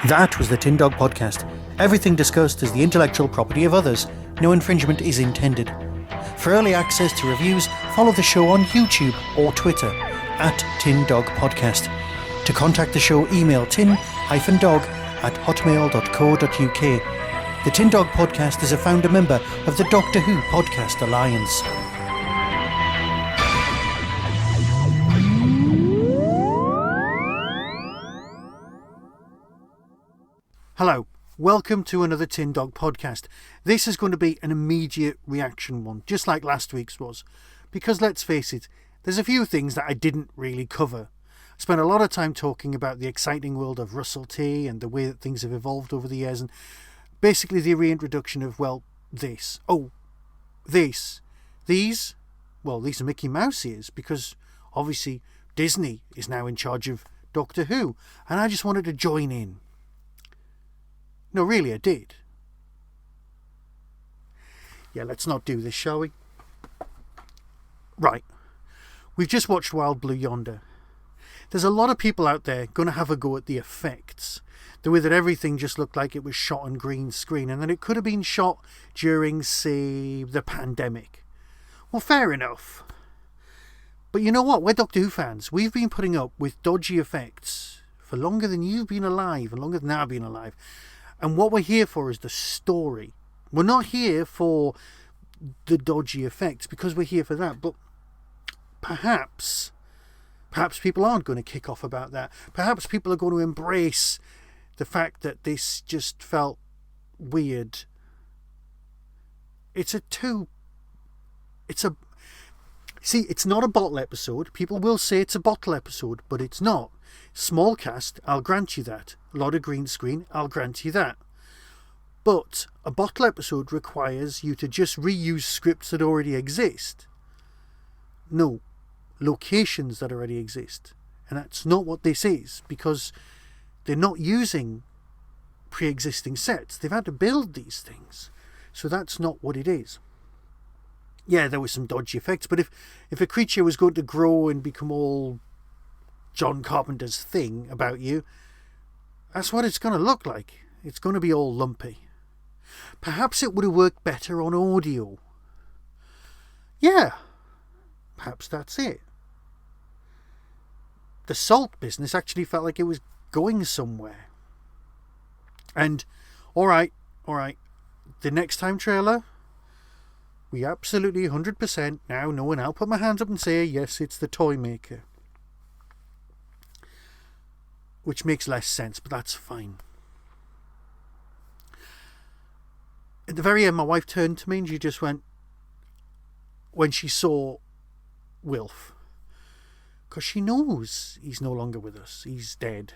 That was the Tin Dog Podcast. Everything discussed is the intellectual property of others. No infringement is intended. For early access to reviews, follow the show on YouTube or Twitter @Tin Dog Podcast. To contact the show, email tin-dog@hotmail.co.uk. The Tin Dog Podcast is a founder member of the Doctor Who Podcast Alliance. Hello, welcome to another Tin Dog Podcast. This is going to be an immediate reaction one, just like last week's was. Because let's face it, there's a few things that I didn't really cover. I spent a lot of time talking about the exciting world of Russell T and the way that things have evolved over the years, and basically the reintroduction of, these are Mickey Mouse ears, because obviously Disney is now in charge of Doctor Who, and I just wanted to join in. No, really, I did. Yeah, let's not do this, shall we? Right. We've just watched Wild Blue Yonder. There's a lot of people out there going to have a go at the effects. The way that everything just looked like it was shot on green screen, and that it could have been shot during, say, the pandemic. Well, fair enough. But you know what? We're Doctor Who fans. We've been putting up with dodgy effects for longer than you've been alive, and longer than I've been alive. And what we're here for is the story. We're not here for the dodgy effects, because we're here for that. But perhaps people aren't going to kick off about that. Perhaps people are going to embrace the fact that this just felt weird. It's not a bottle episode. People will say it's a bottle episode, but it's not. Small cast, I'll grant you that. A lot of green screen, I'll grant you that. But a bottle episode requires you to just reuse scripts that already exist. No, locations that already exist. And that's not what this is, because they're not using pre-existing sets. They've had to build these things. So that's not what it is. Yeah, there were some dodgy effects, but if a creature was going to grow and become all John Carpenter's thing about you, that's what it's going to look like. It's going to be all lumpy. Perhaps it would have worked better on audio. Yeah, perhaps that's it. The salt business actually felt like it was going somewhere. And, alright, the next time trailer, we absolutely 100% now know, and I'll put my hands up and say, yes, it's the toy maker. Which makes less sense, but that's fine. At the very end, my wife turned to me and she just went, when she saw Wilf, because she knows he's no longer with us. He's dead.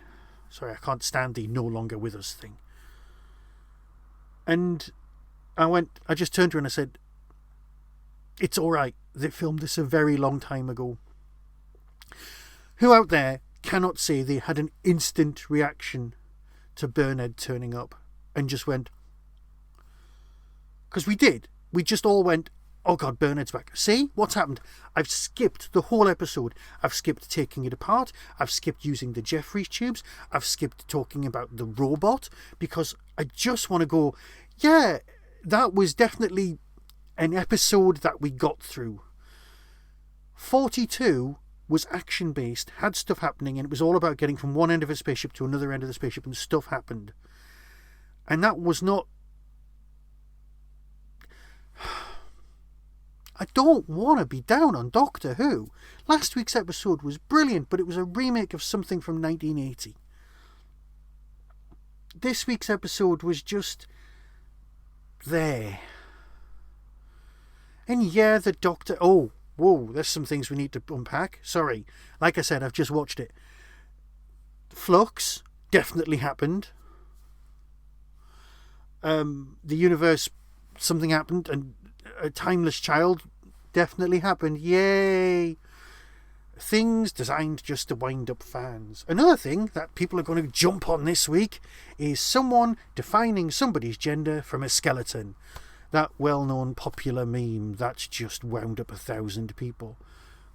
Sorry, I can't stand the no longer with us thing. And I just turned to her and I said, it's alright. They filmed this a very long time ago. Who out there cannot say they had an instant reaction to Bernard turning up and just went, because we did. We just all went, oh God, Bernard's back. See, what's happened? I've skipped the whole episode. I've skipped taking it apart. I've skipped using the Jeffries tubes. I've skipped talking about the robot, because I just want to go, yeah, that was definitely an episode that we got through. 42 was action-based, had stuff happening, and it was all about getting from one end of a spaceship to another end of the spaceship, and stuff happened. And that was not... I don't want to be down on Doctor Who. Last week's episode was brilliant, but it was a remake of something from 1980. This week's episode was just there. And yeah, the Doctor... Oh, whoa, there's some things we need to unpack. Sorry. Like I said, I've just watched it. Flux definitely happened. The universe, something happened, and a timeless child definitely happened. Yay! Things designed just to wind up fans. Another thing that people are going to jump on this week is someone defining somebody's gender from a skeleton. That well-known popular meme that's just wound up 1,000 people.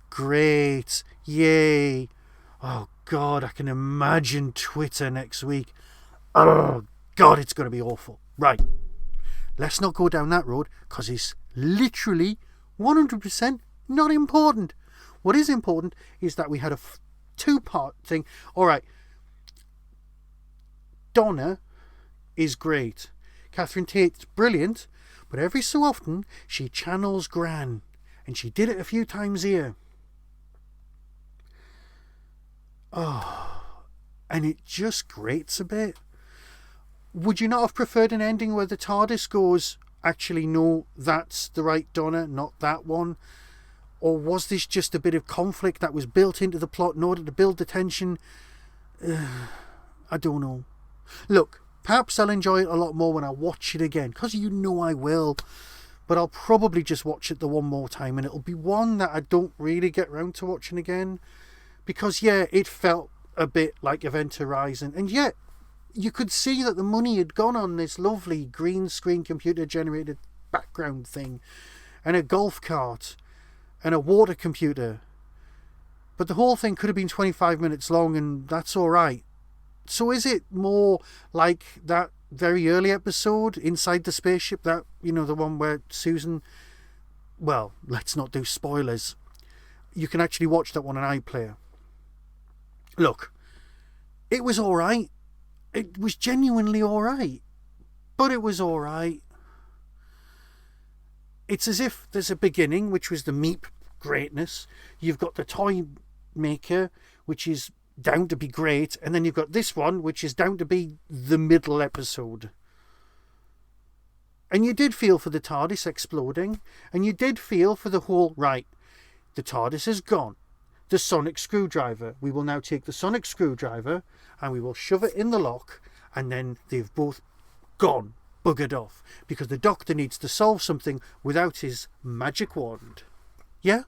great. Yay. Oh, God, I can imagine Twitter next week. Oh, God, it's going to be awful. Right. Let's not go down that road, because it's literally 100% not important. What is important is that we had a two-part thing. All right. Donna is great. Catherine Tate's brilliant, but every so often she channels Gran, and she did it a few times here. Oh, and it just grates a bit. Would you not have preferred an ending where the TARDIS goes, actually, no, that's the right Donna, not that one? Or was this just a bit of conflict that was built into the plot in order to build the tension? I don't know. Look, perhaps I'll enjoy it a lot more when I watch it again, because you know I will. But I'll probably just watch it the one more time, and it'll be one that I don't really get round to watching again. Because, yeah, it felt a bit like Event Horizon, and yet you could see that the money had gone on this lovely green screen computer generated background thing, and a golf cart, and a water computer. But the whole thing could have been 25 minutes long, and that's alright. So is it more like that very early episode, Inside the Spaceship, that, you know, the one where Susan... Well, let's not do spoilers. You can actually watch that one on iPlayer. Look, it was alright. It was genuinely alright. But it was alright. It's as if there's a beginning, which was the Meep greatness. You've got the Toy Maker, which is down to be great, and then you've got this one, which is down to be the middle episode. And you did feel for the TARDIS exploding, and you did feel for the whole, right, the TARDIS is gone. The sonic screwdriver. We will now take the sonic screwdriver and we will shove it in the lock, and then they've both gone, buggered off, because the Doctor needs to solve something without his magic wand. Yeah?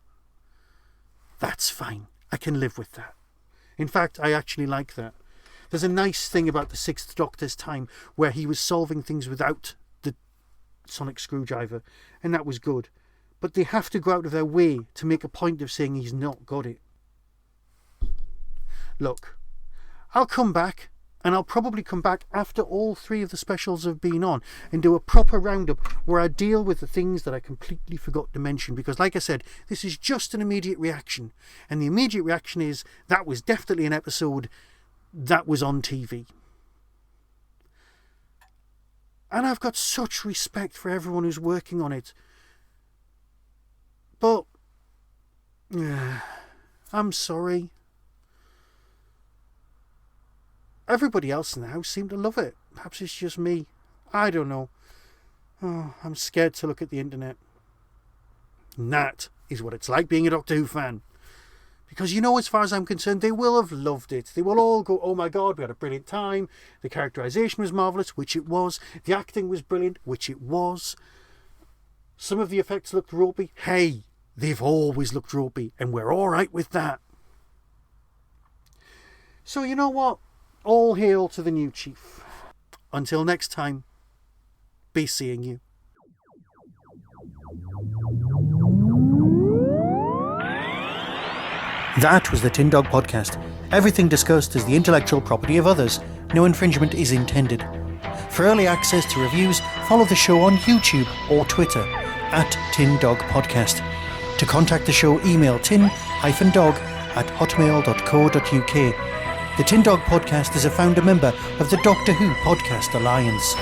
That's fine. I can live with that. In fact, I actually like that. There's a nice thing about the Sixth Doctor's time where he was solving things without the sonic screwdriver, and that was good. But they have to go out of their way to make a point of saying he's not got it. Look, I'll come back, and I'll probably come back after all three of the specials have been on and do a proper roundup where I deal with the things that I completely forgot to mention, because like I said, this is just an immediate reaction, and the immediate reaction is that was definitely an episode that was on TV. And I've got such respect for everyone who's working on it. But I'm sorry. Everybody else in the house seemed to love it. Perhaps it's just me. I don't know. Oh, I'm scared to look at the internet. And that is what it's like being a Doctor Who fan. Because, you know, as far as I'm concerned, they will have loved it. They will all go, oh my God, we had a brilliant time. The characterisation was marvellous, which it was. The acting was brilliant, which it was. Some of the effects looked ropey. Hey, they've always looked ropey, and we're all right with that. So, you know what? All hail to the new chief. Until next time, be seeing you. That was the Tin Dog Podcast. Everything discussed is the intellectual property of others. No infringement is intended. For early access to reviews, follow the show on YouTube or Twitter @Tin Dog Podcast. To contact the show, email tin-dog@hotmail.co.uk. The Tin Dog Podcast is a founder member of the Doctor Who Podcast Alliance.